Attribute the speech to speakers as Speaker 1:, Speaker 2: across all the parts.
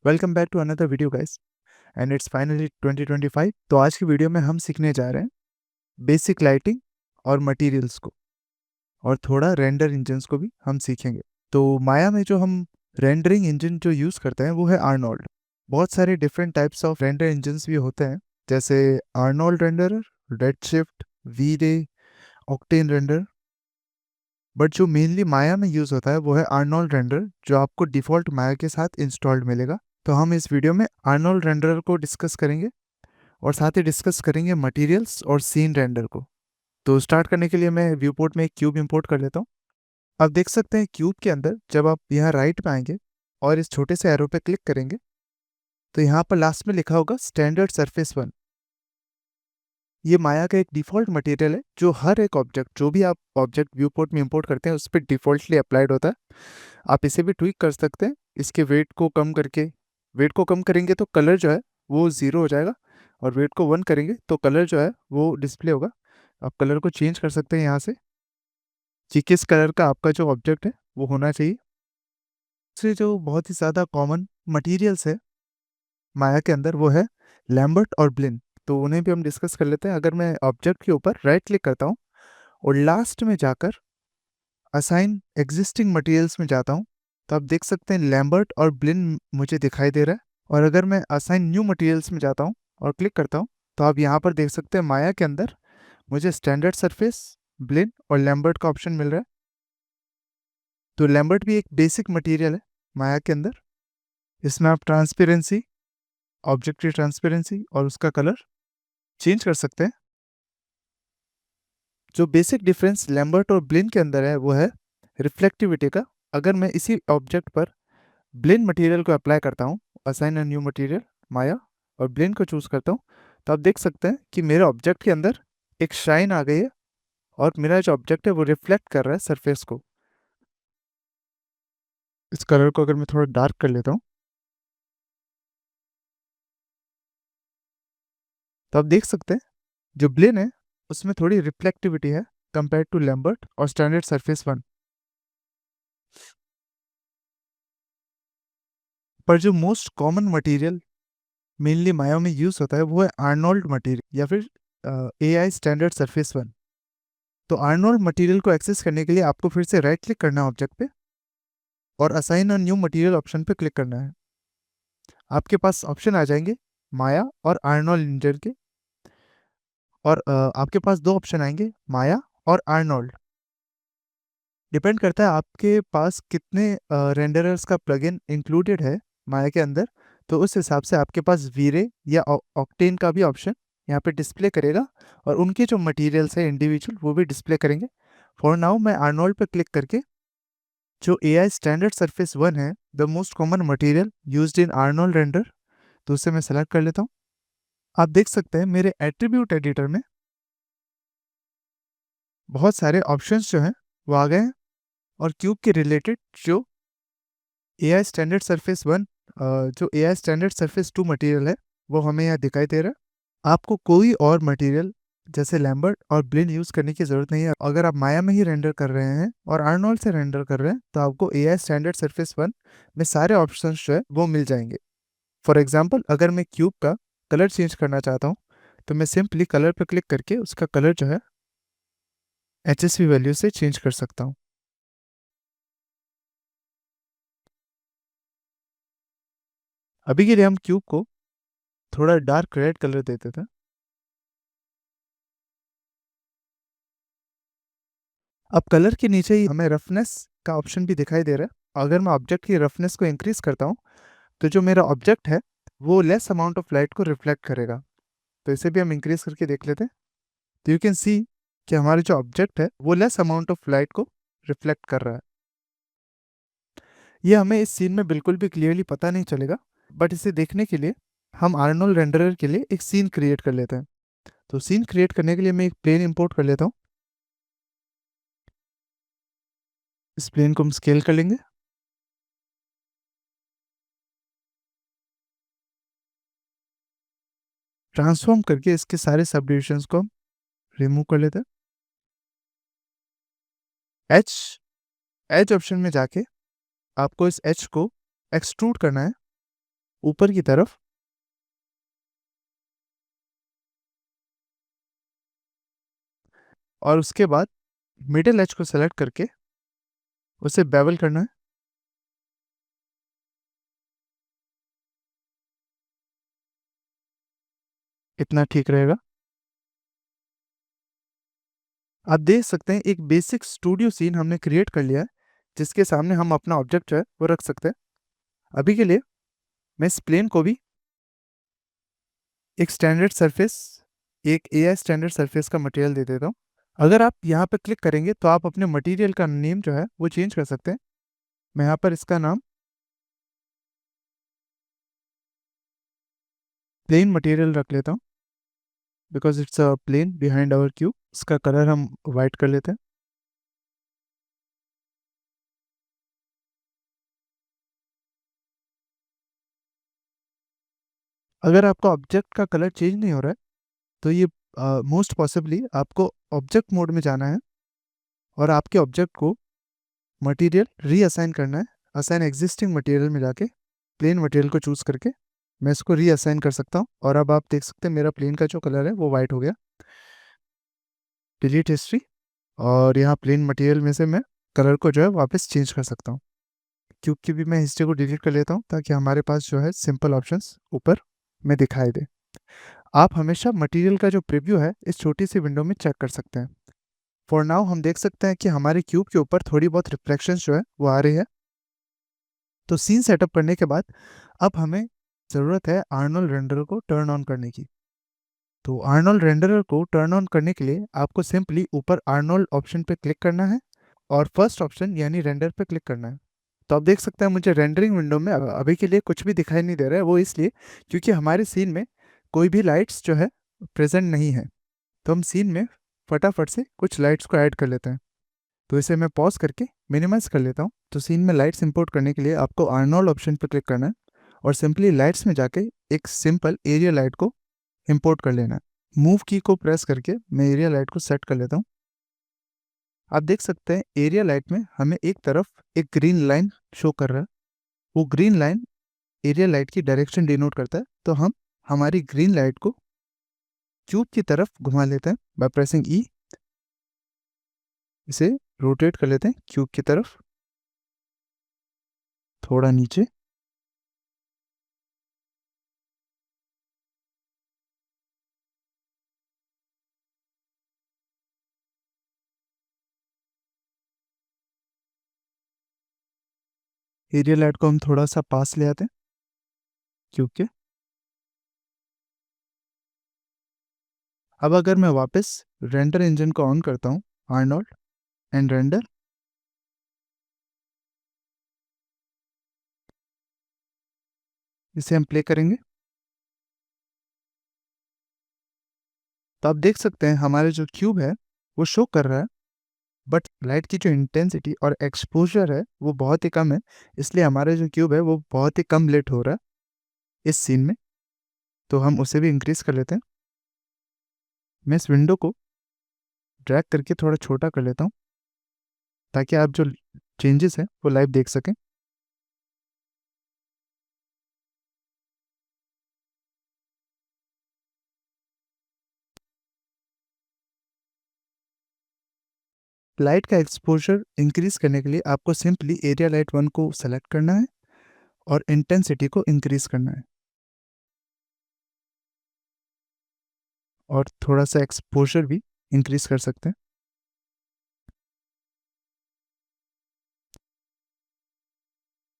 Speaker 1: Welcome back to another video guys and it's finally 2025। तो आज की वीडियो में हम सीखने जा रहे हैं बेसिक लाइटिंग और मटेरियल्स को, और थोड़ा रेंडर इंजन्स को भी हम सीखेंगे। तो माया में जो हम रेंडरिंग इंजन जो यूज़ करते हैं वो है आर्नोल्ड। बहुत सारे different types of render engines भी होते हैं, जैसे आर्नोल्ड रेंडरर, रेडशिफ्ट, वी रे, ऑक्टेन रेंडर। बट जो मेनली माया में यूज़ होता है वो है आर्नोल्ड रेंडर, जो आपको डिफ़ॉल्ट माया के साथ इंस्टॉल्ड मिलेगा। तो हम इस वीडियो में आर्नोल्ड रेंडर को डिस्कस करेंगे और साथ ही डिस्कस करेंगे मटेरियल्स और सीन रेंडर को। तो स्टार्ट करने के लिए मैं व्यू पोर्ट में एक क्यूब इंपोर्ट कर लेता हूँ। आप देख सकते हैं क्यूब के अंदर जब आप यहाँ राइट पे आएंगे और इस छोटे से एरो पे क्लिक करेंगे तो यहाँ पर लास्ट में लिखा होगा स्टैंडर्ड सरफेस 1। ये माया का एक डिफ़ॉल्ट मटेरियल है जो हर एक ऑब्जेक्ट, जो भी आप ऑब्जेक्ट व्यू पोर्ट में इंपोर्ट करते हैं उस पर डिफ़ॉल्टली अप्लाइड होता है। आप इसे भी ट्विक कर सकते हैं, इसके वेट को कम करके। वेट को कम करेंगे तो कलर जो है वो ज़ीरो हो जाएगा, और वेट को 1 करेंगे तो कलर जो है वो डिस्प्ले होगा। आप कलर को चेंज कर सकते हैं यहाँ से कि किस कलर का आपका जो ऑब्जेक्ट है वो होना चाहिए। दूसरे जो बहुत ही ज़्यादा कॉमन मटेरियल्स है माया के अंदर वो है लैम्बर्ट और ब्लिन। तो उन्हें भी हम डिस्कस कर लेते हैं। अगर मैं ऑब्जेक्ट के ऊपर राइट क्लिक करता हूँ और लास्ट में जाकर असाइन एग्जिस्टिंग मटेरियल्स में जाता हूँ तो आप देख सकते हैं लैम्बर्ट और ब्लिन मुझे दिखाई दे रहा है। और अगर मैं असाइन न्यू मटेरियल्स में जाता हूँ और क्लिक करता हूँ तो आप यहाँ पर देख सकते हैं माया के अंदर मुझे स्टैंडर्ड सरफेस, ब्लिन और लैम्बर्ट का ऑप्शन मिल रहा है। तो लैम्बर्ट भी एक बेसिक मटेरियल है माया के अंदर। इसमें आप ट्रांसपेरेंसी, ऑब्जेक्ट की ट्रांसपेरेंसी और उसका कलर चेंज कर सकते हैं। जो बेसिक डिफरेंस लैम्बर्ट और ब्लिन के अंदर है वो है रिफ्लेक्टिविटी का। अगर मैं इसी ऑब्जेक्ट पर ब्लिन मटेरियल को अप्लाई करता हूँ, असाइन अ न्यू मटेरियल माया, और ब्लिन को चूज करता हूँ, तो आप देख सकते हैं कि मेरे ऑब्जेक्ट के अंदर एक शाइन आ गई है और मेरा जो ऑब्जेक्ट है वो रिफ्लेक्ट कर रहा है सरफेस को। इस कलर को अगर मैं थोड़ा डार्क कर लेता हूँ तो आप देख सकते हैं जो ब्लिन है उसमें थोड़ी रिफ्लेक्टिविटी है कंपेयर टू लैम्बर्ट और स्टैंडर्ड सरफेस 1। पर जो मोस्ट कॉमन मटेरियल मेनली माया में यूज होता है वो है आर्नोल्ड मटेरियल या फिर ए आई स्टैंडर्ड सरफेस 1। तो आर्नोल्ड मटेरियल को एक्सेस करने के लिए आपको फिर से राइट क्लिक करना है ऑब्जेक्ट पे और assign a new material option पे क्लिक करना है। आपके पास ऑप्शन आ जाएंगे माया और आर्नोल्ड इंजन के, और आपके पास दो ऑप्शन आएंगे माया और आर्नोल्ड। डिपेंड करता है आपके पास कितने रेंडरर्स का प्लगइन इंक्लूडेड है माया के अंदर। तो उस हिसाब से आपके पास वीरे या ऑक्टेन का भी ऑप्शन यहाँ पे डिस्प्ले करेगा, और उनके जो मटेरियल्स है इंडिविजुअल वो भी डिस्प्ले करेंगे। फॉर नाउ मैं आर्नोल्ड पे क्लिक करके जो ए आई स्टैंडर्ड सरफेस 1 है, the most common material used in Arnold render, तो उसे मैं सेलेक्ट कर लेता हूँ। आप देख सकते हैं मेरे एट्रीब्यूट एडिटर में बहुत सारे ऑप्शंस जो हैं वो आ गए हैं, और क्यूब के रिलेटेड जो ए आई स्टैंडर्ड सरफेस 1, जो ए आई स्टैंडर्ड सरफेस 2 मटेरियल है वो हमें यहाँ दिखाई दे रहा है। आपको कोई और मटेरियल जैसे लैम्बर्ट और ब्लिन यूज़ करने की ज़रूरत नहीं है। अगर आप माया में ही रेंडर कर रहे हैं और आर्नोल्ड से रेंडर कर रहे हैं तो आपको ए आई स्टैंडर्ड सरफेस 1 में सारे ऑप्शंस जो है वो मिल जाएंगे। फॉर एग्जाम्पल अगर मैं क्यूब का कलर चेंज करना चाहता हूँ तो मैं सिंपली कलर पर क्लिक करके उसका कलर जो है HSV वैल्यू से चेंज कर सकता हूँ। अभी के लिए हम क्यूब को थोड़ा डार्क रेड कलर देते थे। अब कलर के नीचे ही हमें रफनेस का ऑप्शन भी दिखाई दे रहा है। अगर मैं ऑब्जेक्ट की रफनेस को इंक्रीज करता हूँ तो जो मेरा ऑब्जेक्ट है वो लेस अमाउंट ऑफ लाइट को रिफ्लेक्ट करेगा। तो इसे भी हम इंक्रीज करके देख लेते हैं। तो यू कैन सी कि हमारा जो ऑब्जेक्ट है वो लेस अमाउंट ऑफ लाइट को रिफ्लेक्ट कर रहा है। ये हमें इस सीन में बिल्कुल भी क्लियरली पता नहीं चलेगा, बट इसे देखने के लिए हम आर्नोल्ड रेंडरर के लिए एक सीन क्रिएट कर लेते हैं। तो सीन क्रिएट करने के लिए मैं एक प्लेन इंपोर्ट कर लेता हूँ। इस प्लेन को हम स्केल कर लेंगे। ट्रांसफॉर्म करके इसके सारे सब डिविजन्स को हम रिमूव कर लेते हैं। एच ऑप्शन में जाके आपको इस एच को एक्सट्रूड करना है। ऊपर की तरफ, और उसके बाद मिडिल एज को सेलेक्ट करके उसे बेवल करना है। इतना ठीक रहेगा। आप देख सकते हैं एक बेसिक स्टूडियो सीन हमने क्रिएट कर लिया है, जिसके सामने हम अपना ऑब्जेक्ट जो है वो रख सकते हैं। अभी के लिए मैं इस प्लेन को भी एक स्टैंडर्ड सरफेस, एक एआई स्टैंडर्ड सरफेस का मटेरियल दे देता हूँ। अगर आप यहाँ पर क्लिक करेंगे तो आप अपने मटेरियल का नेम जो है वो चेंज कर सकते हैं। मैं यहाँ पर इसका नाम प्लेन मटेरियल रख लेता हूँ, because it's a plane behind our cube. इसका कलर हम वाइट कर लेते हैं। अगर आपका ऑब्जेक्ट का कलर चेंज नहीं हो रहा है तो ये मोस्ट पॉसिबली आपको ऑब्जेक्ट मोड में जाना है और आपके ऑब्जेक्ट को मटेरियल रीअसाइन करना है। असाइन एग्जिस्टिंग मटेरियल में जाके प्लेन मटेरियल को चूज़ करके मैं इसको रीअसाइन कर सकता हूँ, और अब आप देख सकते हैं मेरा प्लेन का जो कलर है वो वाइट हो गया। डिलीट हिस्ट्री, और यहाँ प्लेन मटेरियल में से मैं कलर को जो है वापस चेंज कर सकता हूँ। क्योंकि भी मैं हिस्ट्री को डिलीट कर लेता हूँ ताकि हमारे पास जो है सिंपल ऑप्शंस ऊपर में दिखाई दे। आप हमेशा मटेरियल का जो प्रीव्यू है इस छोटी सी विंडो में चेक कर सकते हैं। फॉर नाउ हम देख सकते हैं कि हमारे क्यूब के ऊपर थोड़ी बहुत रिफ्लेक्शंस जो है वो आ रही है। तो सीन सेटअप करने के बाद अब हमें ज़रूरत है आर्नोल्ड रेंडर को टर्न ऑन करने की। तो आर्नोल्ड रेंडरर को टर्न ऑन करने के लिए आपको सिंपली ऊपर आर्नोल्ड ऑप्शन पे क्लिक करना है और फर्स्ट ऑप्शन यानी रेंडर पे क्लिक करना है। तो आप देख सकते हैं मुझे रेंडरिंग विंडो में अभी के लिए कुछ भी दिखाई नहीं दे रहा है। वो इसलिए क्योंकि हमारे सीन में कोई भी लाइट्स जो है प्रेजेंट नहीं है। तो हम सीन में फटाफट से कुछ लाइट्स को ऐड कर लेते हैं। तो इसे मैं पॉज करके मिनिमाइज कर लेता हूँ। तो सीन में लाइट्स इंपोर्ट करने के लिए आपको आर्नोल्ड ऑप्शन पर क्लिक करना है और सिंपली लाइट्स में जाके एक सिंपल एरिया लाइट को इंपोर्ट कर लेना है। मूव की को प्रेस करके मैं एरिया लाइट को सेट कर लेता हूँ। आप देख सकते हैं एरिया लाइट में हमें एक तरफ एक ग्रीन लाइन शो कर रहा है। वो ग्रीन लाइन एरिया लाइट की डायरेक्शन डिनोट करता है। तो हम हमारी ग्रीन लाइट को क्यूब की तरफ घुमा लेते हैं बाय प्रेसिंग ई। इसे रोटेट कर लेते हैं क्यूब की तरफ, थोड़ा नीचे। एरिया लाइट को हम थोड़ा सा पास ले आते हैं क्यूब के। अब अगर मैं वापस रेंडर इंजन को ऑन करता हूँ, आर्नोल्ड एंड रेंडर, इसे हम प्ले करेंगे तो आप देख सकते हैं हमारे जो क्यूब है वो शो कर रहा है, बट लाइट की जो इंटेंसिटी और एक्सपोजर है वो बहुत ही कम है। इसलिए हमारा जो क्यूब है वो बहुत ही कम लेट हो रहा है इस सीन में। तो हम उसे भी इंक्रीज कर लेते हैं। मैं इस विंडो को ड्रैग करके थोड़ा छोटा कर लेता हूँ ताकि आप जो चेंजेस हैं वो लाइव देख सकें। लाइट का एक्सपोजर इंक्रीज करने के लिए आपको सिंपली एरिया लाइट 1 को सेलेक्ट करना है और इंटेंसिटी को इंक्रीज करना है, और थोड़ा सा एक्सपोजर भी इंक्रीज कर सकते हैं।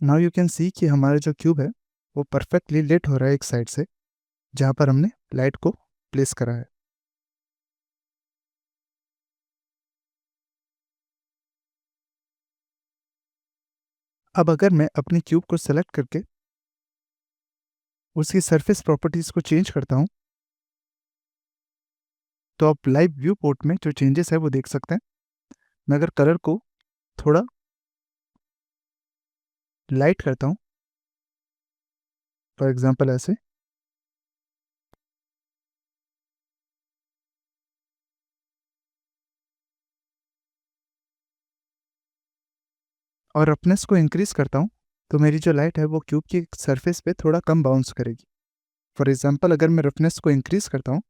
Speaker 1: नाउ यू कैन सी कि हमारा जो क्यूब है वो परफेक्टली लेट हो रहा है एक साइड से, जहाँ पर हमने लाइट को प्लेस करा है। अब अगर मैं अपनी क्यूब को सेलेक्ट करके उसकी सरफेस प्रॉपर्टीज को चेंज करता हूँ तो आप लाइव व्यू पोर्ट में जो चेंजेस है वो देख सकते हैं। मैं अगर कलर को थोड़ा लाइट करता हूँ, फॉर एग्जांपल ऐसे, और रफनेस को इंक्रीज करता हूँ, तो मेरी जो लाइट है वो क्यूब की सरफेस पे थोड़ा कम बाउंस करेगी। फॉर एग्जांपल अगर मैं रफनेस को इंक्रीज़ करता हूँ,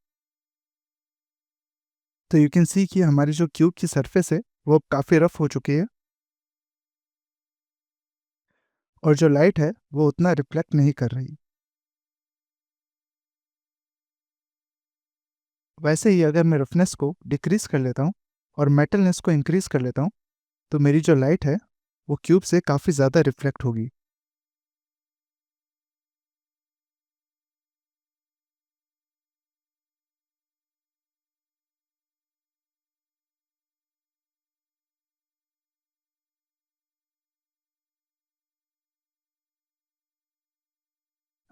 Speaker 1: तो यू कैन सी कि हमारी जो क्यूब की सरफेस है वो काफ़ी रफ़ हो चुकी है और जो लाइट है वो उतना रिफ्लेक्ट नहीं कर रही। वैसे ही अगर मैं रफनेस को डिक्रीज़ कर लेता हूँ और मेटलनेस को इंक्रीज़ कर लेता हूँ, तो मेरी जो लाइट है वो क्यूब से काफ़ी ज़्यादा रिफ्लेक्ट होगी।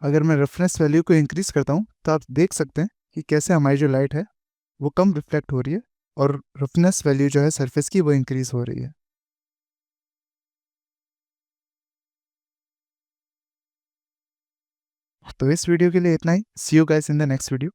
Speaker 1: अगर मैं रेफरेंस वैल्यू को इंक्रीज़ करता हूँ, तो आप देख सकते हैं कि कैसे हमारी जो लाइट है, वो कम रिफ्लेक्ट हो रही है और रफनेस वैल्यू जो है सरफेस की वो इंक्रीज़ हो रही है। तो इस वीडियो के लिए इतना ही। See you guys in the next video.